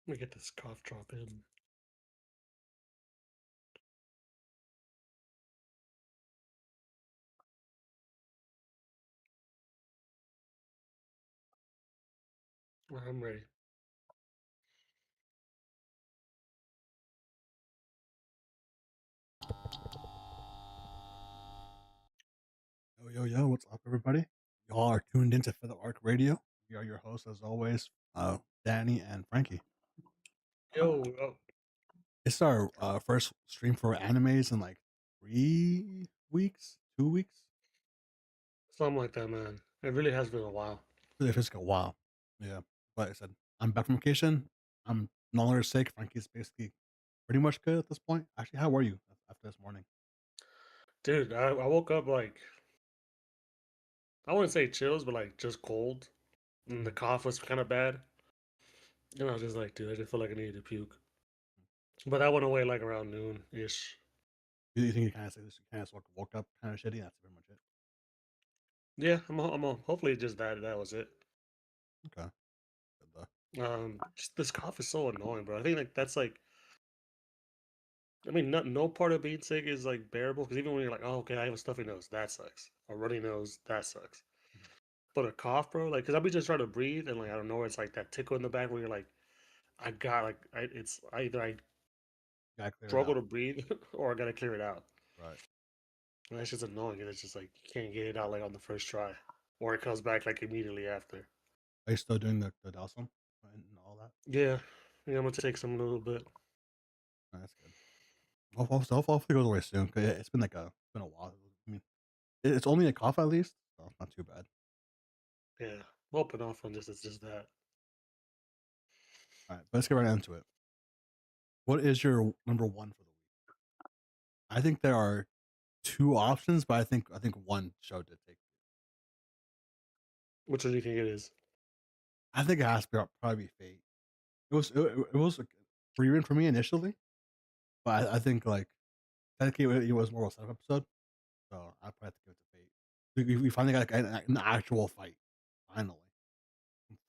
Let me get this cough drop in. I'm ready. Yo, what's up, everybody? Y'all are tuned into Feather Arc Radio. We are your hosts, as always, Danny and Frankie. Yo, It's our first stream for animes in like 3 weeks, 2 weeks. something like that, man. It really has been a while. Really feels like a while. Yeah, but I said I'm back from vacation. I'm no longer sick. Frankie's basically pretty much good at this point. Actually, how are you after this morning? Dude, I woke up like, I wouldn't say chills, but like just cold. And the Mm. cough was kind of bad. And I was just like, dude, I just feel like I needed to puke. But that went away like around noon ish. You think you kind of say this? You kind of woke up kind of shitty. That's pretty much it. Yeah, hopefully just that was it. Okay. Good though. Just this cough is so annoying, bro. I think like that's like, I mean, no part of being sick is like bearable because even when you're like, oh, okay, I have a stuffy nose, that sucks. A runny nose, that sucks. Mhm. But a cough, bro, like, cause I'll be just trying to breathe, and like, I don't know, it's like that tickle in the back where you're like, I got like, it's either I Gotta clear it struggle out. to breathe or I gotta clear it out, Right. and that's just annoying. And it's just like you can't get it out like on the first try, or it comes back like immediately after. Are you still doing the Dawson and all that? Yeah, yeah, I'm gonna take some a little bit. Oh, that's good. Hopefully it goes away soon. 'Cause it's been like been a while. I mean, it's only a cough at least, so it's not too bad. Yeah, I'm hoping off on this. It's just that. All right, but let's get right into it. What is your number one for the week? I think there are two options, but I think one show did take. Which one do you think it is? I think it has to probably be Fate. It was like Freeman for me initially, but I think like technically it was more of a setup episode, so I probably have to give it to Fate. We finally got like an actual fight, finally,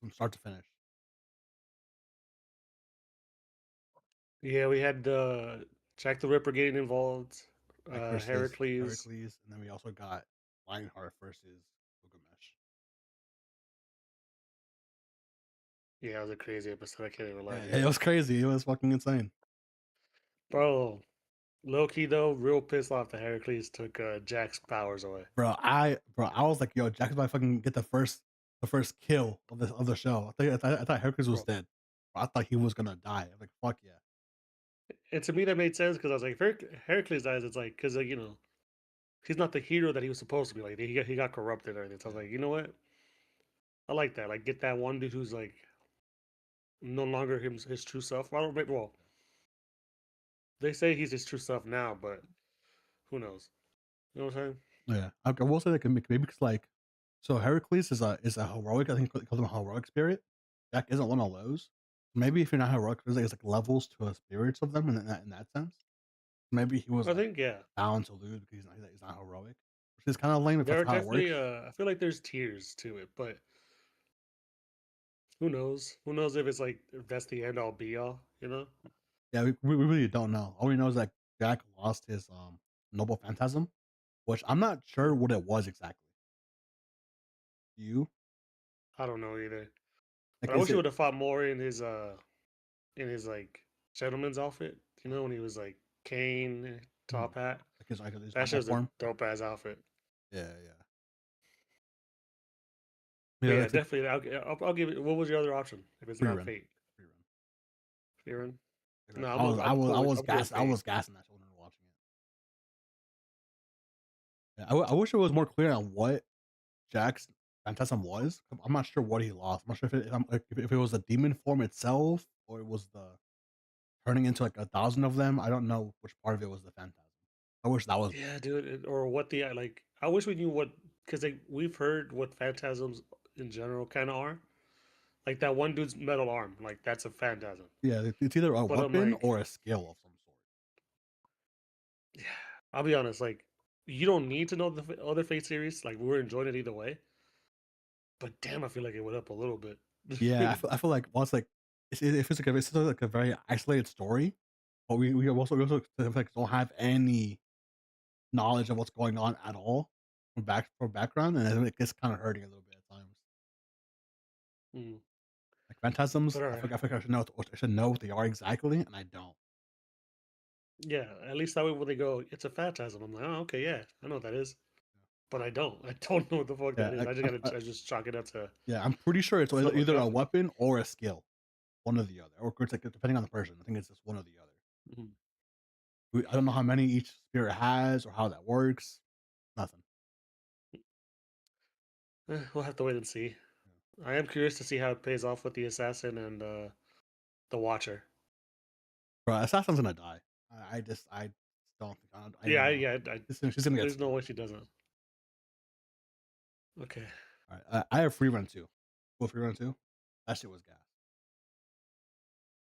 from start to finish. Yeah, we had Jack the Ripper getting involved, Like versus Heracles. Heracles, and then we also got Lionheart versus Gilgamesh. Yeah, it was a crazy episode. I can't even lie Yeah, to it you, was crazy. It was fucking insane, bro. Low key though, real pissed off that Heracles took Jack's powers away. bro. I was like, yo, Jack's about to fucking get the first kill of the show. I thought Heracles was Bro, dead. I thought he was gonna die. I'm like, fuck yeah. and to me that made sense because I was like, if Heracles dies, it's like because he's not the hero that he was supposed to be. Like he got corrupted and everything. So I was Yeah, like, you know what? I like that. Like get that one dude who's like no longer his true self. Well, they say he's his true self now, but who knows? You know what I'm saying? yeah. I will say that maybe because like, so Heracles is a heroic. I think they call him a heroic spirit. Jack isn't one of those. Maybe if you're not heroic, there's like levels to a spirits of them in that sense. Maybe he was I like think yeah. bound to lose because he's not heroic, which is kind of lame if There that's are how it works. definitely I feel like there's tiers to it, but who knows? Who knows if it's like if that's the end all be all, you know? Yeah, we really don't know. All we know is that Jack lost his noble phantasm, which I'm not sure what it was exactly. You I don't know either. But like I is wish he it would have fought more in his like gentleman's outfit. You know, when he was like cane, hmm, top hat. like his That normal shit was a form? dope ass outfit. Yeah. But Yeah, yeah, like definitely. I'll give it. What was your other option if it's free not run. Fate? Free run. Fearing? Like, No, I was I I'm was I cool. was I'm cool with gas I Fate. was gassing that show when we were watching it. Yeah, I wish it was more clear on what Jack's phantasm was. I'm not sure what he lost. I'm not sure if it was the demon form itself or it was the turning into like 1,000 of them. I don't know which part of it was the phantasm. I wish that was Yeah, dude. Or what the like? I wish we knew what because like we've heard what phantasms in general kind of are. Like that one dude's metal arm. Like that's a phantasm. yeah. It's either a But I'm weapon like, or a skill of some sort. yeah. I'll be honest. Like, you don't need to know the other Fate series. Like, we were enjoying it either way. But damn, I feel like it went up a little bit. Yeah, I feel like once like it feels like like a very isolated story, but we also like don't have any knowledge of what's going on at all from background, and it gets kind of hurting a little bit at times. Mm. Like phantasms, But all right. I think I should know I should know what they are exactly, and I don't. Yeah, at least that way when they go, it's a phantasm. I'm like, oh, okay, yeah, I know what that is. But I don't. I don't know what the fuck that Yeah, is. I just gotta. I just chalk it up to yeah, I'm pretty sure it's someone either a cuffing me. weapon or a skill, one or the other, or it's like depending on the person. I think it's just one or the other. Mhm. I don't know how many each spirit has or how that works. Nothing. We'll have to wait and see. I am curious to see how it pays off with the assassin and the watcher. Bro, Assassin's gonna die. I just don't think I Yeah, know. yeah. She's gonna get There's no smoked. way she doesn't. Okay. All right, I have free run two. Full free run two. That shit was gas.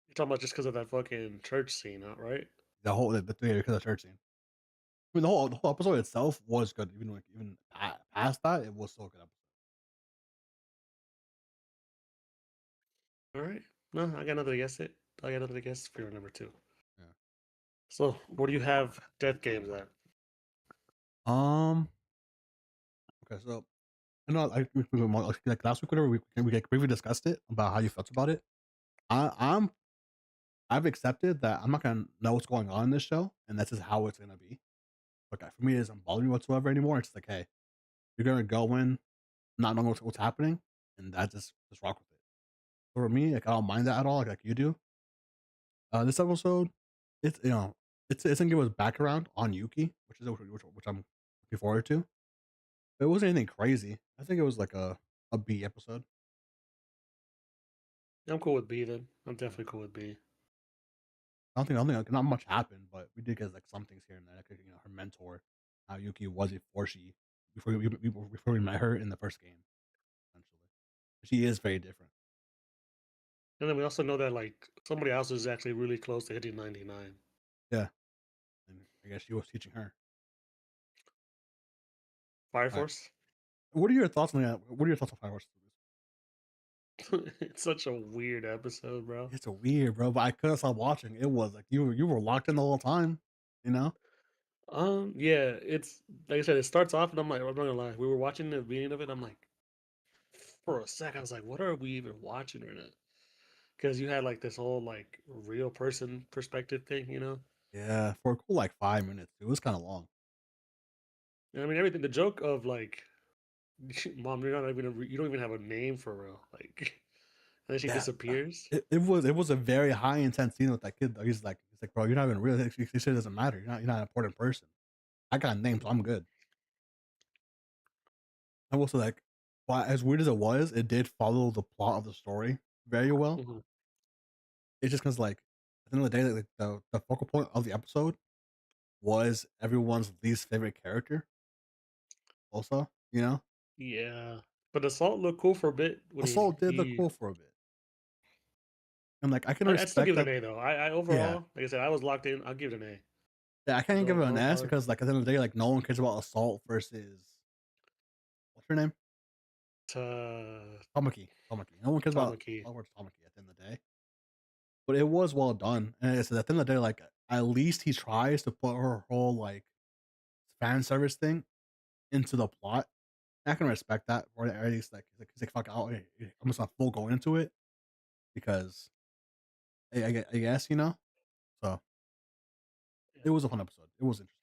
You're talking about just because of that fucking church scene, right? Yeah, because of the church scene. I mean, the whole episode itself was good. Even like even past that, it was still a good episode. All right. No, I got another guess. I got another guess for your number two. Yeah. So, where do you have Death Games at? Um. Okay. So I know like last week, whatever we like, briefly discussed it about how you felt about it. I'm I've accepted that I'm not gonna know what's going on in this show, and this is how it's gonna be. Okay, for me, it doesn't bother me whatsoever anymore. It's like, hey, you're gonna go in not knowing what's happening, and that just rock with it. So for me, like I don't mind that at all, like you do. This episode, it's it's gonna give us background on Yuki, which I'm looking forward to. It wasn't anything crazy. I think it was like a B episode. I'm cool with B then. I'm definitely cool with B. I don't think like, not much happened, but we did get like some things here and there. Like, her mentor, how Yuki was before we met her in the first game. Essentially, she is very different. And then we also know that like somebody else is actually really close to hitting 99. Yeah, and I guess she was teaching her. Fire All right, Force. what are your thoughts on that? What are your thoughts on Fire Horse? It's such a weird episode, bro. It's a weird, bro, but I couldn't stop watching. It was like you were locked in the whole time. You know? Yeah, it's like I said, it starts off and I'm not gonna lie. We were watching the beginning of it. I'm like, for a sec, I was like, what are we even watching right now? Because you had like this whole like real person perspective thing. Yeah, for a cool like 5 minutes. It was kind of long. And I mean everything. The joke of like, mom, you're not even you don't even have a name for real. Like, and then she Yeah, disappears. it was a very high intense scene with that kid. Though. He's like, bro, you're not even real. He said it doesn't matter. You're not an important person. I got names. I'm good. I was like, well, as weird as it was, it did follow the plot of the story very well. Mhm. It's just because, like, at the end of the day, like, the focal point of the episode was everyone's least favorite character. Also, you know, Yeah, but Assault looked cool for a bit when Assault did look he. cool for a bit, and like I can I'd still respect give it that. an A though. I Yeah, overall, like I said, I was locked in. I'll give it an A. yeah, I can't give No, it an no S hard. because, like, at the end of the day, like, no one cares about Assault versus what's her name, To Tamaki. Tamaki. No one cares about Tamaki. Assault versus Tamaki at the end of the day. But it was well done, and like I said, at the end of the day, like, at least he tries to put her whole like fan service thing into the plot. I can respect that, or at least like he's like fuck, I'm just not full going into it because I guess So Yeah. it was a fun episode. It was interesting.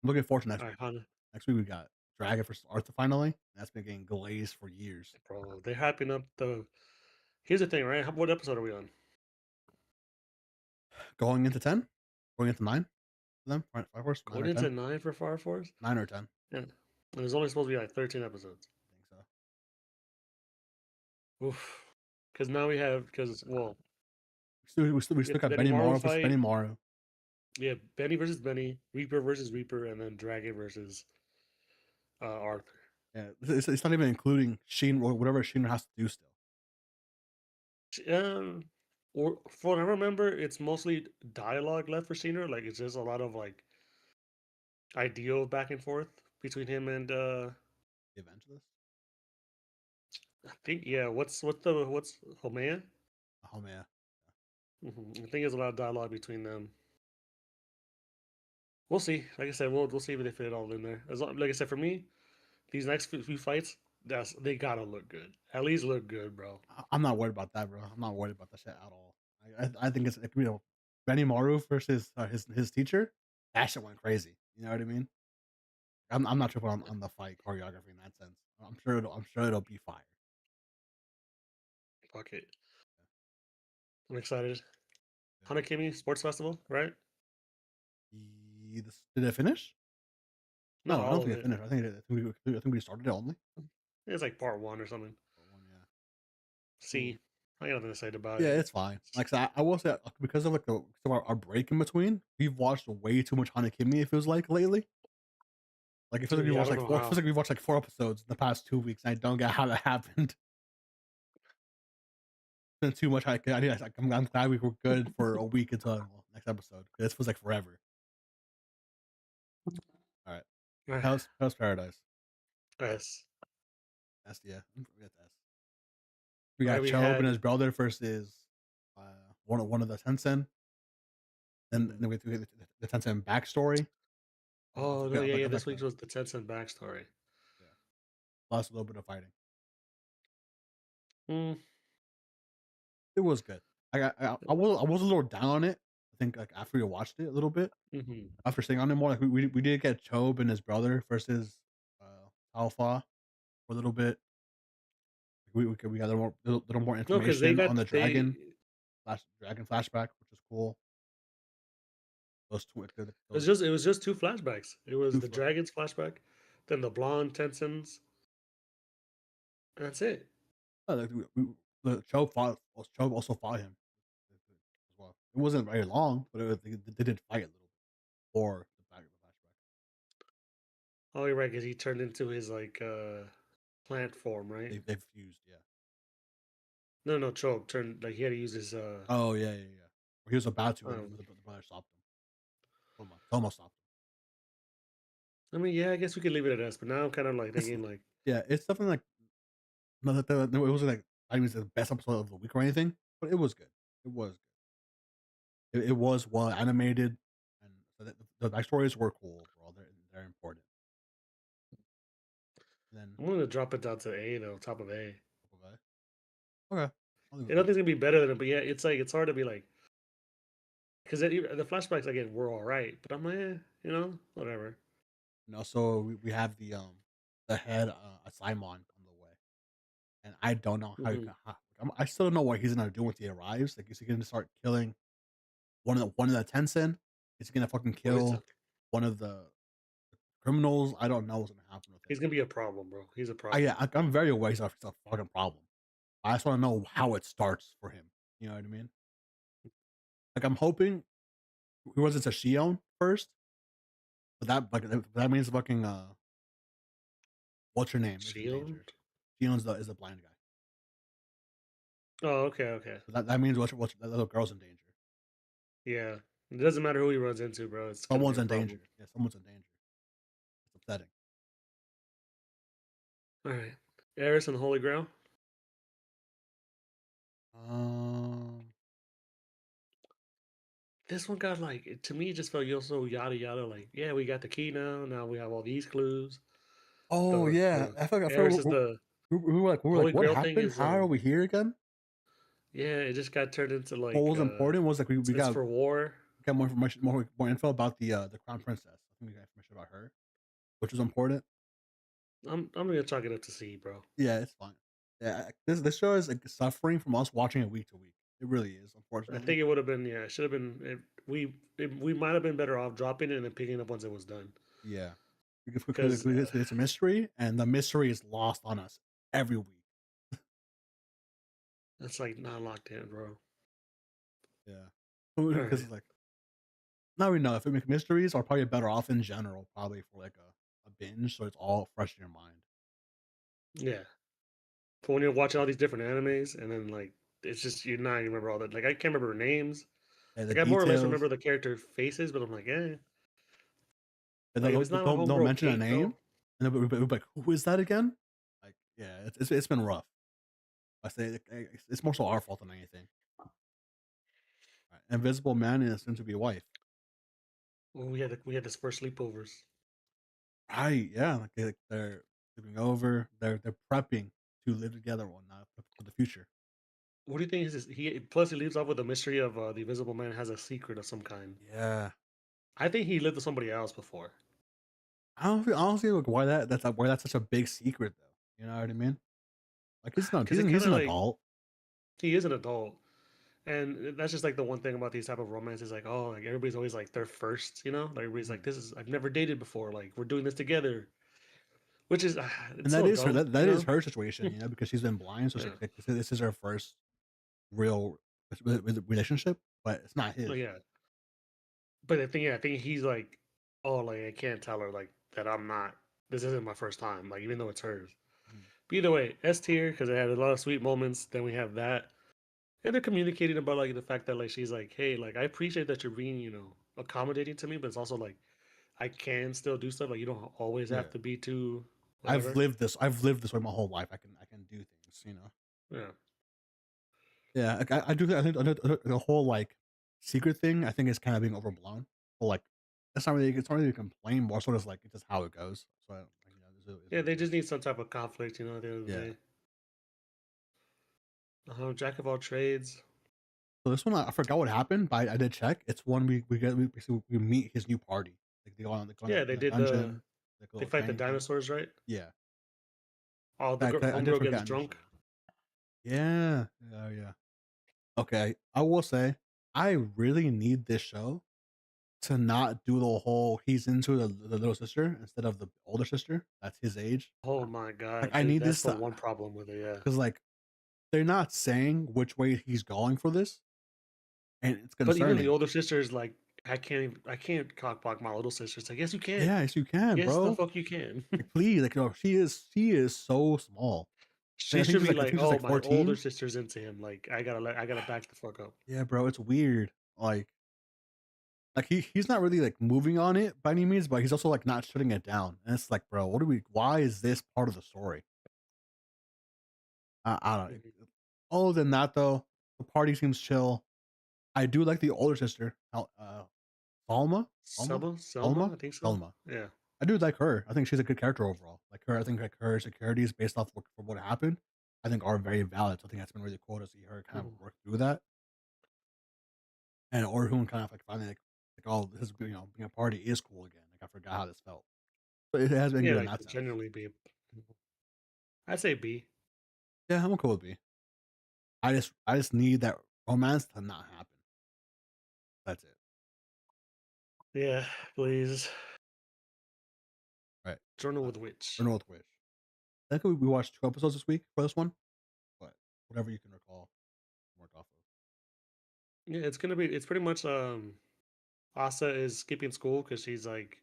I'm looking forward to next All right, week. Hana, Next week we got Dragon versus Arthur finally. That's been getting glazed for years. bro. They're hyping up the. Here's the thing, right? What episode are we on? Going into 10, going into 9 for them. Right, 5 horse, nine Going or into 10, 9 for Fire Force? 9 or 10. Yeah. And there's only supposed to be like 13 episodes. I think so. Oof. Because now we have because well, We we still have the got Benny Benny Maru Morrow versus fight. Benny Morrow. We have Benny versus Benny, Reaper versus Reaper, and then Dragon versus Arthur. Yeah, it's not even including Sheen or whatever Sheen has to do still. Um, or from what I remember, it's mostly dialogue left for Cena. Like it's just a lot of like ideal back and forth between him and The Evangelist. I think yeah. What's Homea? Oh man. I think there's a lot of dialogue between them. We'll see. Like I said, we'll see if they fit it all in there. As long, like I said, for me, these next few fights, they gotta look good. At least look good, bro. I'm not worried about that, bro. I'm not worried about that shit at all. I think it's like, Benny Maru versus his teacher. That shit went crazy. You know what I mean? I'm not tripping on the fight choreography in that sense. I'm sure it'll be fire. Fuck it. I'm excited. Yeah. Hanakimi Sports Festival, right? Did it finish? Not No, I don't all of think it it. finished. I think we started it only. It's like part one or something. But one, yeah. Ooh. See, I got nothing to say about Yeah, it. it's fine. Like I said, I will say because of our break in between, we've watched way too much Hanakimi. It feels like lately. Like it feels like Dude, we yeah, I watched don't like know four. It feels how. like we watched like 4 episodes in the past 2 weeks. And I don't get how that happened. Been too much. I'm glad we were good for a week until next episode. This feels like forever. All right, how's Paradise? Yes. S, yeah, forget S. We All right, got we Chobe and had. his brother versus one of the Tencent. Then we get the Tencent backstory. Oh no, yeah, yeah. Of This like week was the Tencent backstory. yeah, plus a little bit of fighting. Mm, It was good. I was a little down on it. I think like after we watched it a little bit, mm-hmm. after staying on it more, like we did get Chobe and his brother versus Alpha for a little bit. We got a little more No, because they information on got the they. dragon flashback, which is cool. Those two, those It was just two flashbacks. It was two. the dragons flashback, then the blonde Tencents. That's it. Like, the Chobe also fought him as well. It wasn't very long, but they did fight a little bit for the flashback. Oh, you're right, because he turned into his plant form, right? They fused, yeah. No, no, Choke turned like he had to use his Oh yeah, yeah, yeah. He was about to, um, but the brother stopped him. Tomo stopped him. I mean, yeah, I guess we could leave it at this, but now I'm kind of like It's thinking like yeah, it's something like no, no, it wasn't like I mean, it's the best episode of the week or anything, but it was good. It was good. It was well animated, and so the backstories were cool, bro. They're important. And then I'm gonna drop it down to A though, top of A. okay, okay, I'll leave I it don't there. think it's gonna be better than it, but yeah, it's like it's hard to be like because the flashbacks again were all right, but I'm like, whatever. And also we have the head Simon on the way, and I don't know Hmm. I still don't know what he's gonna do once he arrives. Like, is he gonna start killing one of the Tencent? Is he gonna fucking Well, kill one of the criminals? I don't know what's gonna happen with him. he's gonna be a problem, bro. He's a Yeah, problem. I'm very aware he's a fucking problem. I just want to know how it starts for him. You know what I mean? Like I'm hoping he wasn't a Shion first, but that means fucking what's her name is in danger. Shield. Shion's the is the blind guy. Oh, okay, okay. So that means what's that little girl's in danger. Yeah. It doesn't matter who he runs into, bro. It's gonna be Someone's a in danger. problem. Yeah, someone's in danger. It's upsetting. All right. Eris and the Holy Grail. Um. This one got like to me it just felt so yada yada. Like, yeah, we got the key now. Now we have all these clues. Oh yeah, The I feel like Eris is the we were like, Holy what Grail thing happened? is How are we here again? yeah, it just got turned into What was important was like it's for war. we got more information, more info about the crown princess. I think we got information about her, which was important. I'm gonna chalk it up to C, bro. Yeah, it's fine. Yeah, this show is like suffering from us watching it week to week. It really is, I unfortunately. think it would have been yeah, it should have been we might have been better off dropping it and then picking up once it was done. Yeah, Because it's a mystery, and the mystery is lost on us every week. that's like not locked in, bro. Yeah, All because right. it's like now we know if we make mysteries are probably better off in general, probably for like a binge, so it's all fresh in your mind. Yeah. But when you're watching all these different animes and then like it's just you're not even remember all that. Like I can't remember names. And the Like I more or less details, remember the character faces, but I'm like, eh. and Like if it's not a don't homegirl mention a Kate name, though, and then we're like, who is that again? Like, yeah, it's been rough. I say it's more so our fault than anything. Invisible Man and his soon to be wife. When we had this first sleepovers. Right, yeah, they're sleeping over, they're prepping to live together one night for the future. What do you think is this? He plus he leaves off with the mystery of the Invisible Man has a secret of some kind. Yeah. I think he lived with somebody else before. I don't see like why that's such a big secret though. You know what I mean? Like Because it kind he's of an like adult. he is an adult, and that's just like the one thing about these type of romances. Like, oh, like everybody's always like their first, you know. Like everybody's like, Mhm. this is I've never dated before. Like we're doing this together, which is And it's so dumb, that you is know. her situation, you know, because she's been blind, so Yeah, this is her first real relationship, but it's not but his. yeah. But the thing, yeah, I think he's like, oh, like I can't tell her like that I'm not. This isn't my first time. Like even though it's hers. Mhm. But either way, S tier because it had a lot of sweet moments. Then we have that, and they're communicating about like the fact that like she's like, hey, like I appreciate that you're being accommodating to me, but it's also like I can still do stuff. Like you don't always have Yeah. to be too whatever. I've lived this way my whole life. I can do things, you know. Yeah, Yeah, like, I think the whole like secret thing I think is kind of being overblown. But like it's not really a complaint, more sort of like it's just how it goes. So like, you know, it's yeah. what They it just is. need some type of conflict, at the end of the Yeah. day. Jack of all trades. So this one I forgot what happened, but I did check. It's one we basically we meet his new party. Like they go Yeah, they in a did dungeon, like a they little fight the training thing. dinosaurs, right? Yeah. Oh, the I did homegirl gets forget drunk. initially. Yeah. Yeah, yeah. Okay. I will say I really need this show to not do the whole he's into the little sister instead of the older sister that's his age. Oh my Like god, I dude, need that's this the to one problem with it. Yeah, because like they're not saying which way he's going for this, and it's but even the concerning. older sister is like, I can't cockblock my little sister. It's like, yes, you can. Yeah, yes, you can, Yes, the bro. fuck you can. Like please, like she is so small. She should be I like, think she's oh, like my older 14. sister's into him. Like, I gotta back the fuck up. Yeah, bro, it's weird. Like he's not really like moving on it by any means, but he's also like not shutting it down. And it's like, bro, what do we? Why is this part of the story? I don't know. Mhm. Other than that, though, the party seems chill. I do like the older sister, Salma, Salma, Selma, Salma, I think so. Selma. Yeah. I do like her. I think she's a good character overall. Like her, I think like her securities based off from what happened, I think are very valid. So I think that's been really cool to see her kind of Mhm. work through that, and Orhun kind of like finally like oh this is being a party is cool again. Like I forgot how this felt. But it has been Yeah, good in like that to sense. generally be. I'd say B. Yeah, I'm cool with B. I just need that romance to not happen. That's it. Yeah, please. Right. Journal with Witch. Or with Wish. I think we watched 2 episodes this week for this one, but whatever you can recall, work off of. Yeah, it's gonna be. It's pretty much. Asa is skipping school because she's like,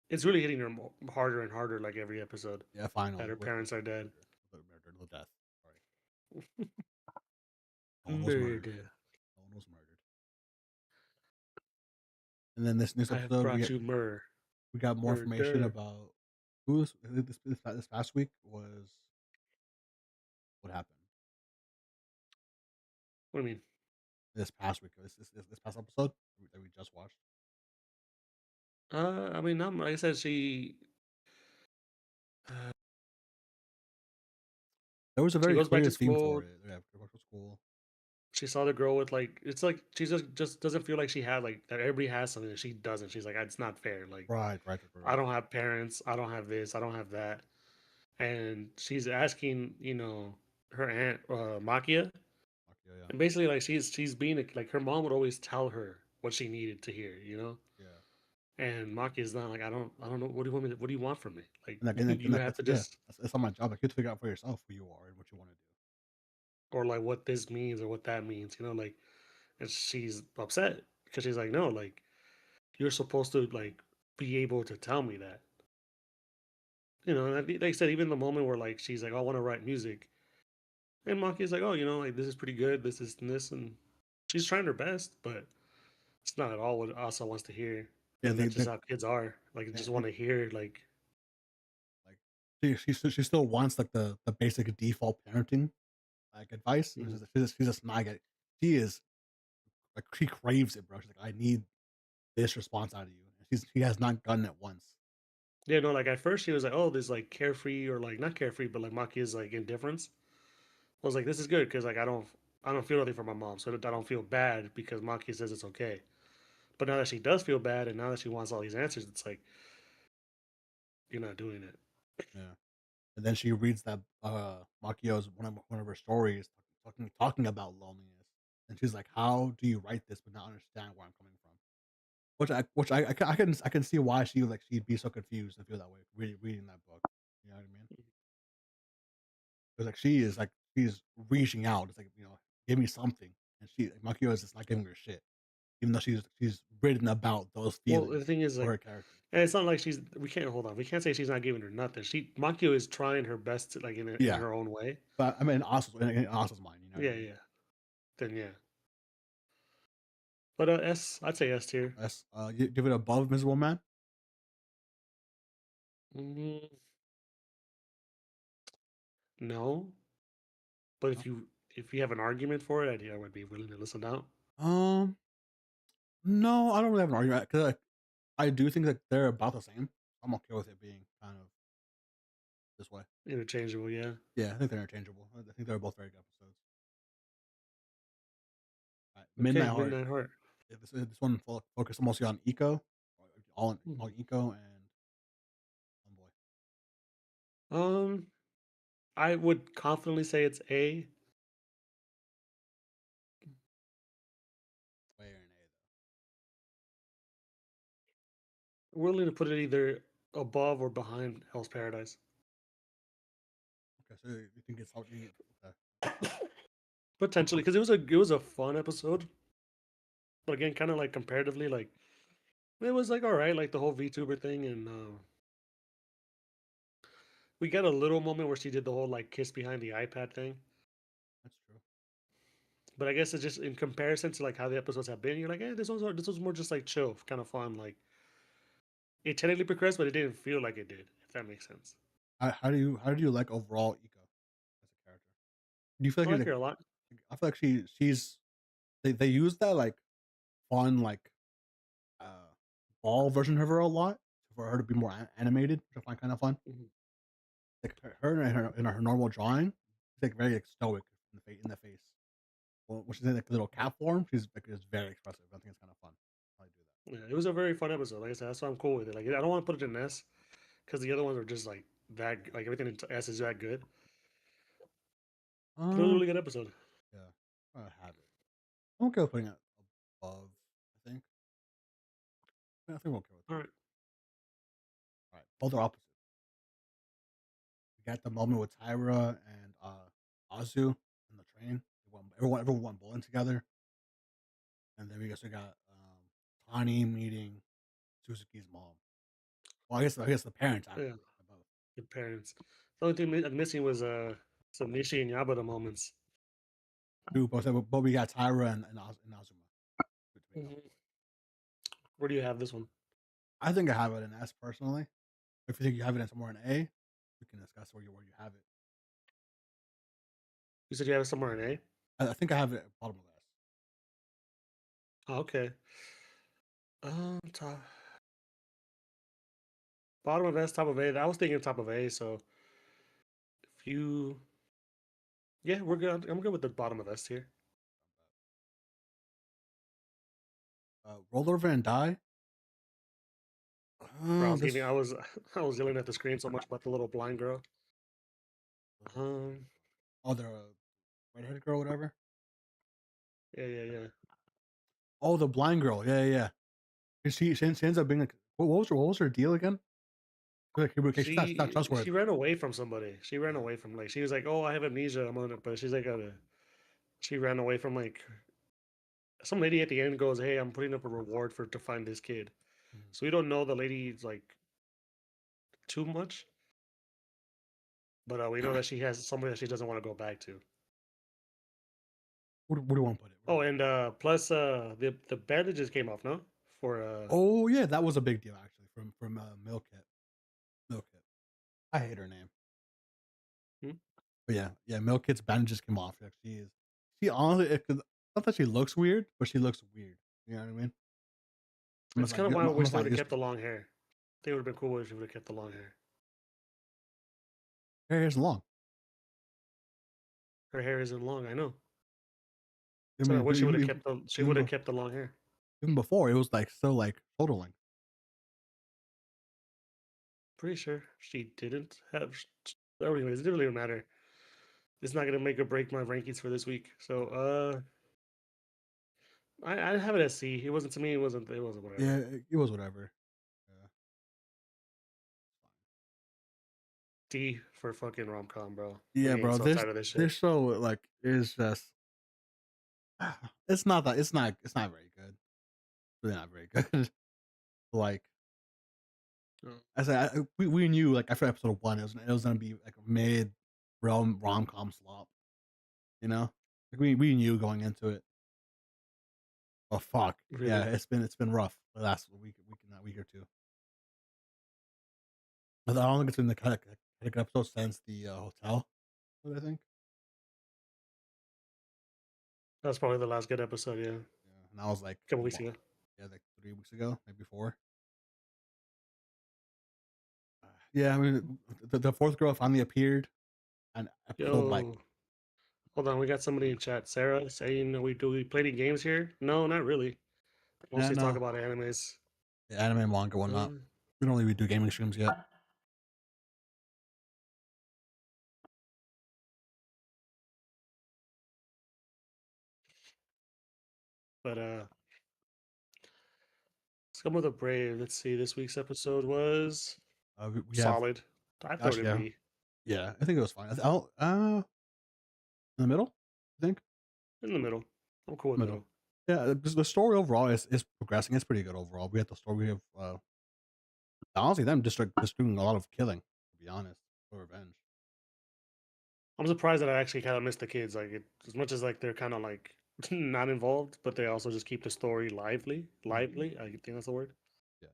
it's really hitting her harder and harder like every episode Yeah, that finally her parents are dead. murder, no death. Sorry, no one was murdered. Murder. No one was murdered. And then this next I have episode, brought you myrrh. we got more information Murder. about this past week was what happened What do you mean? this past week. This past episode that we just watched. I mean, not like I said, uh, There was a she very goes back clear to theme for school. it. Yeah, go back to school. She saw the girl with like, it's like she just doesn't feel like she had like that. Everybody has something and she doesn't. She's like, it's not fair. Like, I Right. don't have parents. I don't have this. I don't have that. And she's asking, her aunt Makia, Yeah, yeah, and basically like she's being like her mom would always tell her what she needed to hear. yeah. And Makia's not like I don't know what do you want me to, what do you want from me? Like And you have to yeah, just that's not my job. Like you have to figure out for yourself who you are and what you want to do. or like what this means or what that means. Like and she's upset because she's like no like you're supposed to like be able to tell me that. And like I said, even the moment where like she's like, oh, I want to write music, and Makia's like, oh, like this is pretty good, this is and this, and she's trying her best, but it's not at all what Asa wants to hear, Yeah, and that's just how kids are. Like, they just they want to hear like, like she still wants like the basic default parenting like advice. mhm, She's just not getting. She is Like she craves it, bro. She's like, I need this response out of you. She has not gotten it once. Yeah, no, like at first she was like, "Oh, this like carefree or like not carefree, but like Maki's like indifference." I was like, "This is good because like I don't feel nothing for my mom, so that I don't feel bad because Maki says it's okay." But now that she does feel bad, and now that she wants all these answers, it's like you're not doing it. Yeah. And then she reads that Makio's one of her stories talking about loneliness, and she's like, "How do you write this but not understand where I'm coming from?" I can see why she'd be so confused and feel that way reading that book. You know what I mean? Because she's reaching out. It's like, give me something, and Makio is just not giving her shit, even though she's written about those Well, feelings the thing is for like, her character. and it's not like she's. We can't hold on. We can't say she's not giving her nothing. She Makio is trying her best to, like in Yeah, her own way. but I mean, also in Asa's mind, you know what I Yeah, mean? yeah. Then yeah. But S, I'd say S tier. That's you give it above Invisible Man. Mm, no, but No? if you have an argument for it, I would be willing to listen out. Um, no, I don't really have an argument because I do think that they're about the same. I'm okay with it being kind of this way. Interchangeable, yeah. Yeah, I think they're interchangeable. I think they're both very good episodes. Okay, Midnight Heart. Midnight Heart. Yeah, this one focused mostly on Eco, all Mhm. Eco and Homeboy. Um, I would confidently say it's A. Way or an A Willing to put it either above or behind Hell's Paradise. though. Okay, so you think it's all okay? Potentially, because it was a fun episode, but again, kind of like comparatively, like it was like all right, like the whole VTuber thing, and we got a little moment where she did the whole like kiss behind the iPad thing. That's true. But I guess it's just in comparison to like how the episodes have been, you're like, this was more just like chill, kind of fun. Like it technically progressed, but it didn't feel like it did. If that makes sense. How do you like overall Eco as a character? Do you feel I like like her a lot. I feel like she's they use that like fun like uh ball version of her a lot for her to be more animated, which I find kind of fun. Mhm. Like her in her normal drawing, she's like very like stoic in the face. Well, when she's in like the little cat form, she's like is very expressive. I think it's kind of fun. I do Yeah, it was a very fun episode. Like I said, that's why I'm cool with it. Like I don't want to put it in S because the other ones are just like that. Like everything in S is that good. that. But it was a really good episode. Yeah, I have it. I'm okay with putting it above. I think. Yeah, I think I'm okay with All that. right. All right, polar opposite. We got the moment with Tyra and Azu in the train. Everyone went bowling together, and then we also got Tani meeting Suzuki's mom. Well, I guess the parents Yeah, actually. Both. good parents. The only thing missing was some Nishi and Yabata moments. Two, but we got Tyra and Azuma to make up Mhm. for it. Where do you have this one? I think I have it in S personally. If you think you have it in somewhere in A, we can discuss where you have it. You said you have it somewhere in A. I think I have it at bottom of S. Oh, okay. Top, bottom of S, top of A. I was thinking top of A. So if you, yeah, we're good. I'm good with the bottom of S here. Roller Van Die. Bro, I This was, I was yelling at the screen so much about the little blind girl. Um, other redheaded girl, whatever. yeah, yeah, yeah. Oh, the blind girl. Yeah, yeah, yeah. 'Cause she ends up being like, what was her deal again? She's not She trustworthy. ran away from somebody. She ran Yeah. away from like she was like, oh, I have amnesia. I'm on it, but she's like, she ran away from like some lady at the end goes, hey, I'm putting up a reward for to find this kid. Mhm. So we don't know the lady's like too much, but we know that she has somebody that she doesn't want to go back to. What do you want to put it? Oh, and plus the bandages came off, no? For Oh yeah, that was a big deal actually from Milkit. Milkit. I hate her name, hmm? but yeah, Milkit's bandages came off. Like, she honestly, not that she looks weird, but she looks weird. You know what I mean? It's kind of why I I'm wish almost they would not have used kept to the it. long hair. I think it would have been cool if she would have kept the long hair. Her hair's long. Her hair isn't long, I know. I So I mean, wish she would have even kept the she even would have bef kept the long hair. even before, it was, like, still, like, shoulder length. Pretty sure she didn't have. Anyways, it doesn't really matter. It's not gonna make or break my rankings for this week. So I have it as C. It wasn't to me. It wasn't Yeah, whatever. it was whatever. Yeah, D for fucking rom com, bro. I'm yeah, getting bro. so tired of this shit. This show, like, is just it's not very good. Really not very good. Like, Mm. I said, we knew, like, after episode 1, it was gonna be, like, a mid realm rom-com slop, you know? Like, we knew going into it. Oh, fuck. Yeah, Really? it's been rough the last week or 2. I don't think it's been the kind of good episode since the, hotel, I think. That's probably the last good episode. Yeah, Yeah, and that was, like, a couple weeks what? ago. Yeah, like 3 weeks ago, maybe 4. Yeah, I mean, the 4th girl finally appeared, and episode, like, Yo, hold on. We got somebody in chat. Sarah saying, we play any games here?" No, not really. yeah, Mostly talk no, about animes. the anime, manga, whatnot. Uh, We don't really do gaming streams yet. but Scum of the Brave. Let's see. This week's episode was We have solid. I throw it gosh, in yeah. B. Yeah, I think it was fine. In the middle, I think? In the middle. I'm cool with Middle. middle. Yeah, the story overall is progressing. It's pretty good overall. We have the story. We have honestly them just doing a lot of killing. To be honest, for revenge. I'm surprised that I actually kind of missed the kids. Like as much as like they're kind of like not involved, but they also just keep the story lively. Lively. I think that's the word. Yeah.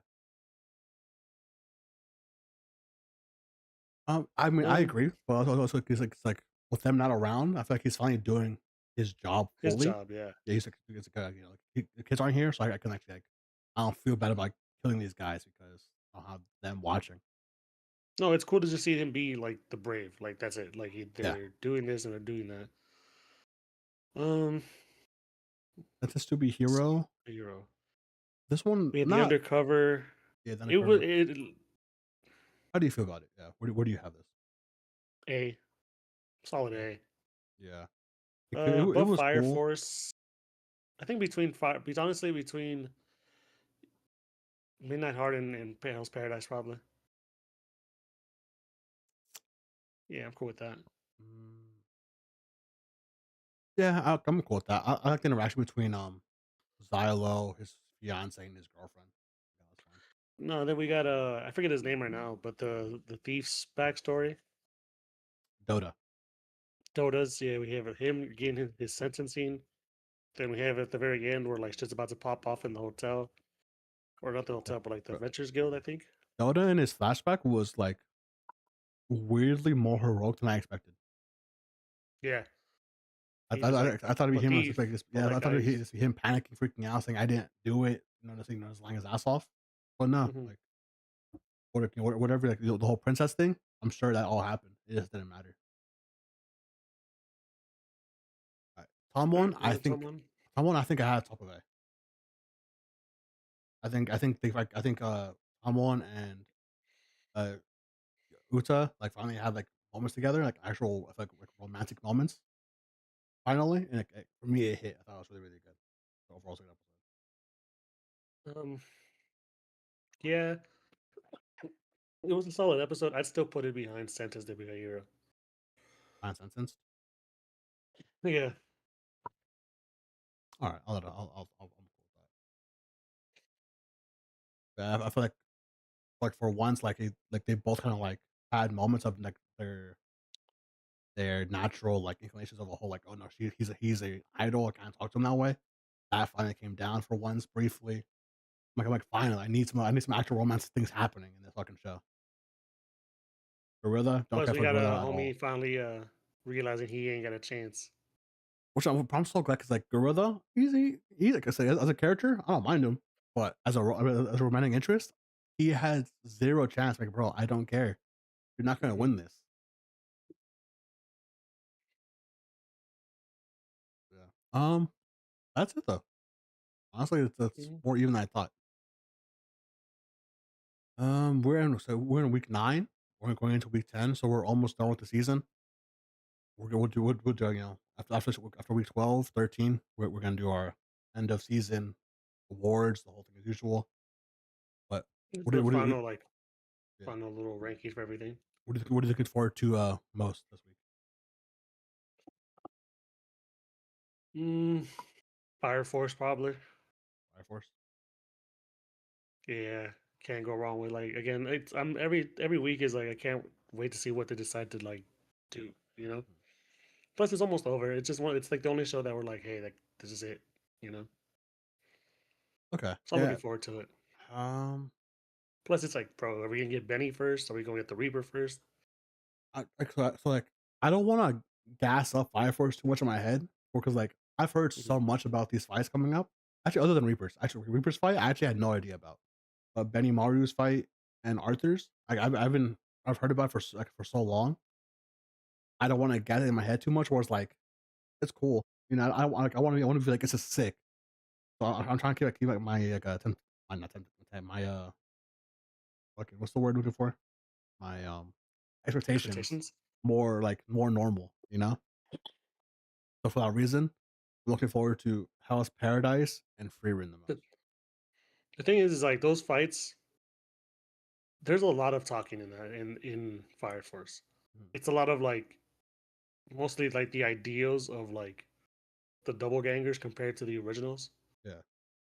I mean, I Um, agree, but also it's like with them not around, I feel like he's finally doing his job his fully. job. Yeah. Yeah, he's like, like the kids aren't here, so I can actually like I don't feel bad about like, killing these guys because I don't have them watching. No, it's cool to just see him be like the brave. Like that's it. Like Yeah, they're doing this and they're doing that. Um, that's a to be let's see. hero. Hero. This one, We had the not undercover. yeah. Then It was cover. it, How do you feel about it? Yeah, where do you have this? A solid Yeah, A. yeah. It But was Fire cool. Force. I think between fire, honestly, between Midnight Heart and Hell's Paradise, probably. Yeah, I'm cool with that. Mm, yeah, I'm cool with that. I like the interaction between Xylo, his fiance, and his girlfriend. Yeah, that's fine. No, then we got I forget his name right now, but the thief's backstory. Dota. Dota's, yeah, we have him getting his sentencing. Then we have at the very end where like shit's about to pop off in the hotel, or not the Yeah. hotel, but like the But Ventures Guild, I think. Dota in his flashback was like weirdly more heroic than I expected. Yeah, I he's thought just I, like, I thought it'd be I'm a him. Just thief. like this, All yeah, that I thought it'd guys. be him panicking, freaking out, saying I didn't do it. Just lying his ass off. But no, Hmm. like whatever, like the whole princess thing. I'm sure that all happened. It just didn't matter. All right. Tom All right, one, you got someone. I think I had top of A. I think Tom one and uh Uta like finally had like moments together, like actual like romantic moments. Finally, and for me, it hit. I thought it was really really good. So overall, it's a good episode. Um, yeah, it was a solid episode. I'd still put it behind Santa's de Hero. Fine sentence. Yeah, All right, I'm cool with that. Yeah, I feel like for once, like they both kind of like had moments of like their natural like inclinations of a whole like oh no he's a idol. I can't talk to him that way. That finally came down for once briefly. I'm like finally I need some actual romance things happening in this fucking show. Gorilla, don't plus care we for got Gorilla a at all. homie finally realizing he ain't got a chance. Which I'm so glad because like Gorilla, he's like I said, as a character, I don't mind him, but as a romantic interest, he has zero chance. Like, bro, I don't care. You're not gonna Mhm. win this. Yeah. That's it though. Honestly, it's Mhm. more even than I thought. We're in week 9. We're going into week 10, so we're almost done with the season. We'll do, after week 12, 13, we're gonna do our end of season awards, the whole thing as usual. But It's what the do what do final like yeah. final little rankings for everything. What are you looking forward to most this week? Mm, Fire Force probably. Fire Force. Yeah, can't go wrong with like again. It's I'm every week is like I can't wait to see what they decide to like do. You know. Plus, it's almost over. It's just one. It's like the only show that we're like, hey, like this is it. You know. Okay. So I'm looking Yeah. forward to it. Um. Plus, it's like, bro, are we gonna get Benny first? Are we gonna get the Reaper first? Like I don't want to gas up Fire Force too much in my head because like I've heard Mhm. so much about these fights coming up. Actually, other than Reapers, actually Reapers fight, I actually had no idea about. But Benny Maru's fight and Arthur's, like I've heard about it for so long. I don't want to get it in my head too much. Where it's like it's cool, you know. I want to be like this is sick. So I'm trying to keep like my like my not my okay, what's the word I'm looking for? My expectations Expectations. more normal, you know. So for that reason, I'm looking forward to Hell's Paradise and Freerun the The, most. the thing is like those fights. There's a lot of talking in that in Fire Force. Mhm. It's a lot of like mostly like the ideals of like the double gangers compared to the originals. Yeah,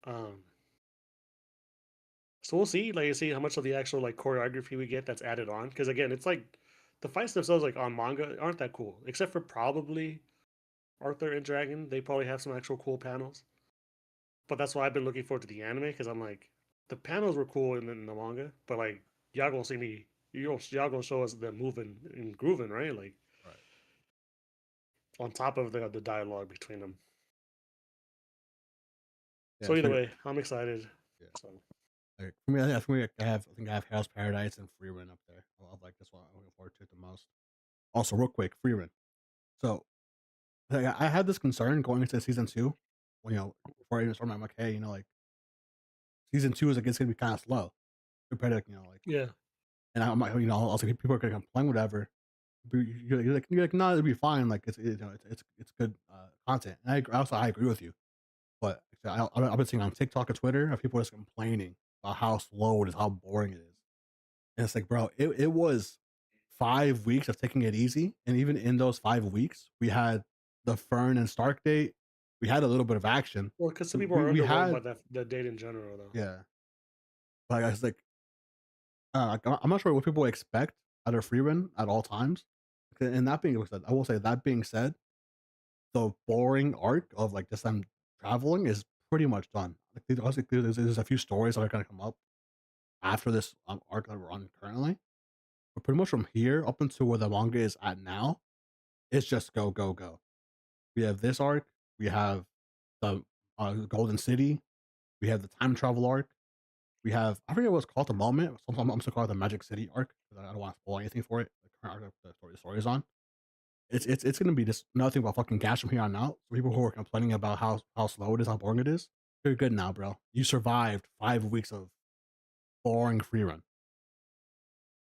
Um, so we'll see, like, see how much of the actual like choreography we get that's added on. Because again, it's like the fights themselves, like on manga, aren't that cool. Except for probably Arthur and Dragon, they probably have some actual cool panels. But that's why I've been looking forward to the anime because I'm like, the panels were cool in the manga, but like y'all gonna see me, y'all gonna show us them moving and grooving, right? Like right. on top of the dialogue between them. Yeah, So it's either like way, I'm excited. yeah. So Like for me, I think I have Hell's Paradise and Freerun up there. I like this one. I'm looking forward to it the most. Also, real quick, Freerun. So like, I had this concern going into season 2. When, before I even started, I'm like, hey, like season 2 is like it's gonna be kind of slow compared to like, like, yeah, and I'm like, also people are gonna complain whatever. But you're like, no, it'll be fine. Like it's good content. And I agree with you. But I've been seeing on TikTok or Twitter of people just complaining about how slow it is, how boring it is. And it's like, bro, it was 5 weeks of taking it easy. And even in those 5 weeks, we had the Fern and Stark date. We had a little bit of action. well, because some We, people we, are we underwhelmed by had, the date in general, though. yeah. Like I was like, I'm not sure what people expect out of free run at all times. And that being said, I will say that being said, the boring arc of like just them traveling is pretty much done. Like there's a few stories that are gonna come up after this arc that we're on currently. But pretty much from here up until where the manga is at now, it's just go, go, go. We have this arc, we have the Golden City, we have the time travel arc, we have I forget what's called at the moment. Sometimes I'm still called the Magic City arc because I don't want to spoil anything for it. The current arc the story is on. It's gonna be just nothing but fucking gas from here on out. So people who are complaining about how slow it is, how boring it is, you're good now, bro. You survived 5 weeks of boring free run.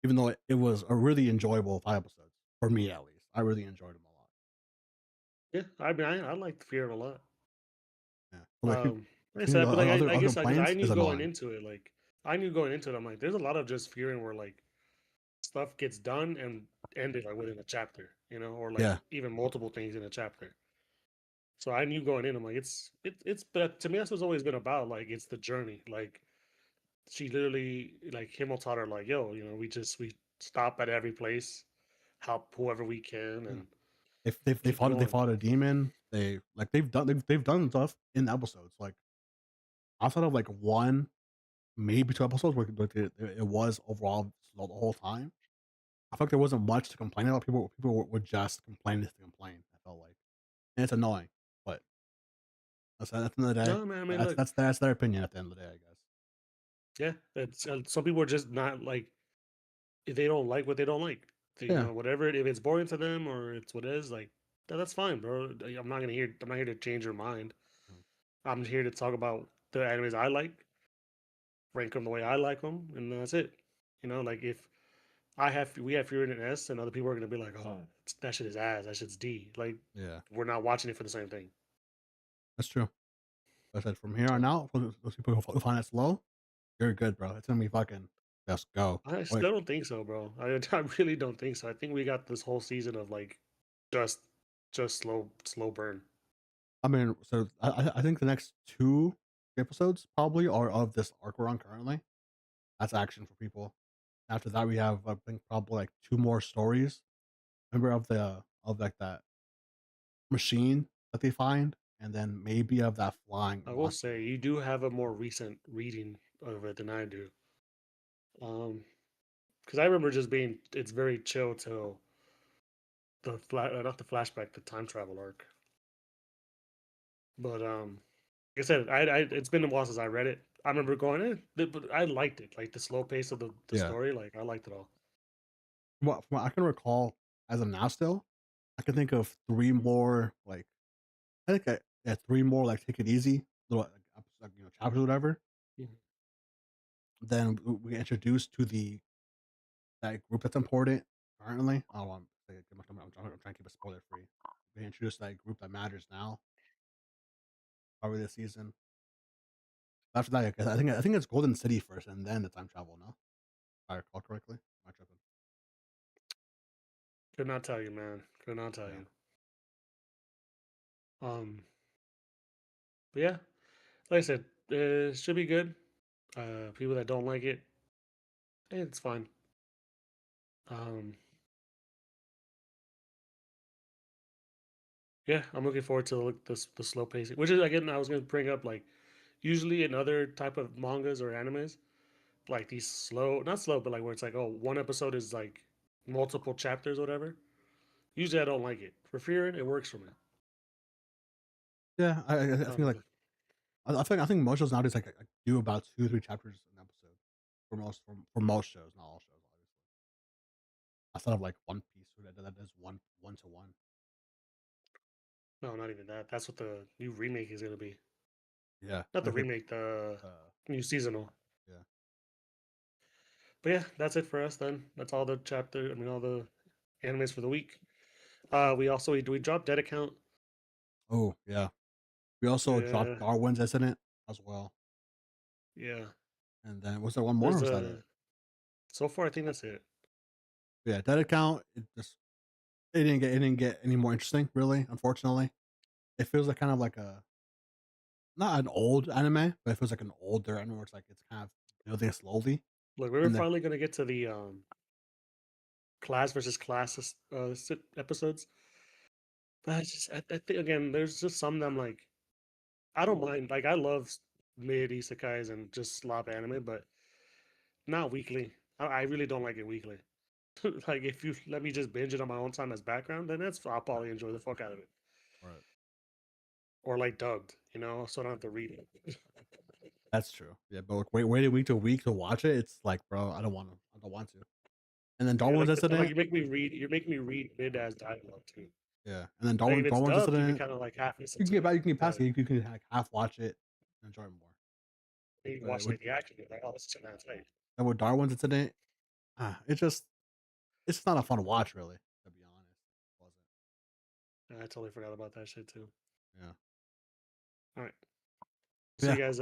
Even though it was a really enjoyable 5 episodes for me at least. I really enjoyed them a lot. Yeah, I mean, I like Fear a lot. Yeah, but like Like I the said, but like I other guess because I complaints knew is going annoying. into it, like I knew going into it, I'm like, there's a lot of just fearing where like stuff gets done and ended like within a chapter, or like Yeah, even multiple things in a chapter. So I knew going in, I'm like, it's, but to me, that's what's always been about. Like, it's the journey. Like, she literally, like, Himmel taught her, like, yo, we stop at every place, help whoever we can, yeah. and They keep going. fought a demon. They've done stuff in episodes. Like outside of like one, maybe 2 episodes where like, it was overall slow the whole time. I felt like there wasn't much to complain about. People would just complain just to complain. I felt like, and it's annoying At the end of the day, No, man. I mean, look, that's their opinion at the end of the day, I guess. yeah, it's some people are just not like if they don't like what they don't like. Yeah. Whatever if it's boring to them or it's what it is, like that's fine, bro. I'm not here to change your mind. Mm. I'm here to talk about the animes I like, rank them the way I like them, and that's it. Like if we have Fury and S, and other people are gonna be like, oh, that shit is ass, that shit's D. Like Yeah. we're not watching it for the same thing. That's true. Like I said, from here on So out, for those people who find it slow, you're good, bro. It's gonna be fucking just go. I Quick. still don't think so, bro. I really don't think so. I think we got this whole season of like just just slow burn. I mean, so I think the next 2 episodes probably are of this arc we're on currently. That's action for people. After that, we have, I think, probably, like, 2 more stories. Remember of, like, that machine that they find, and then maybe of that flying I will monster. say you do have a more recent reading of it than I do. Because I remember just being it's very chill till not the flashback, the time travel arc. But like I said, it's been a while since I read it. I remember going, but I liked it, like the slow pace of the Yeah. story. Like I liked it all. From what I can recall as of now still, I can think of 3 more, like I think yeah, 3 more, like, take it easy, little, like, chapters or whatever. Mhm. Then we get introduced to that group that's important currently. I don't want to say it too much. I'm trying to keep it spoiler free. We introduced that group that matters now, probably this season. After that, I think it's Golden City first, and then the time travel. No, if I recall correctly. Am I tripping? Could not tell you, man. Could not tell Yeah, you. But yeah, like I said, it should be good. People that don't like it, it's fine. Um, yeah, I'm looking forward to the slow pacing, which is again I was gonna bring up like usually in other type of mangas or animes, like these slow, not slow, but like where it's like oh one episode is like multiple chapters or whatever. Usually I don't like it. For Fearing, it works for me. yeah. I feel like Um, I think most shows nowadays like do about 2 3 chapters an episode for most shows, not all shows, obviously. Instead of like One Piece, that does one to one. no, not even that. That's what the new remake is gonna be. Yeah, Not the like remake, the uh, new seasonal. yeah. But yeah, that's it for us then. That's all the chapter. I mean, all the animes for the week. We dropped Dead Account. Oh yeah. We also dropped Yeah, Darwin's Incident as well. yeah. And then was there one more? Or There's was that it? a so far I think that's it. Yeah, that account it didn't get any more interesting, really, unfortunately. It feels like kind of like a not an old anime, but it feels like an older anime where it's kind of building slowly. Look, we were And then finally gonna get to the class versus class episodes. But I think again, there's just some that I'm like, I don't mind. Like I love mid isekais and just slop anime, but not weekly. I really don't like it weekly. Like if you let me just binge it on my own time as background, then I'll probably enjoy the fuck out of it. right. Or like dubbed, so I don't have to read it. That's true. Yeah, but like waiting week to week to watch it, it's like, bro, I don't want to. And then Yeah, Darwin's like Incident, you make me read. You're making me read mid as dialogue too. yeah. And then Like if it's Darwin's dubbed, you can Incident, kind of like half listen you can to get it, back, you can get past but it, you can like half watch it and enjoy it more. then you But watch like the action, you're like, oh, this is too tight. with Darwin's Incident, it's not a fun watch, really, to be honest. It wasn't. I totally forgot about that shit too. Yeah. All right, see you Yeah. guys.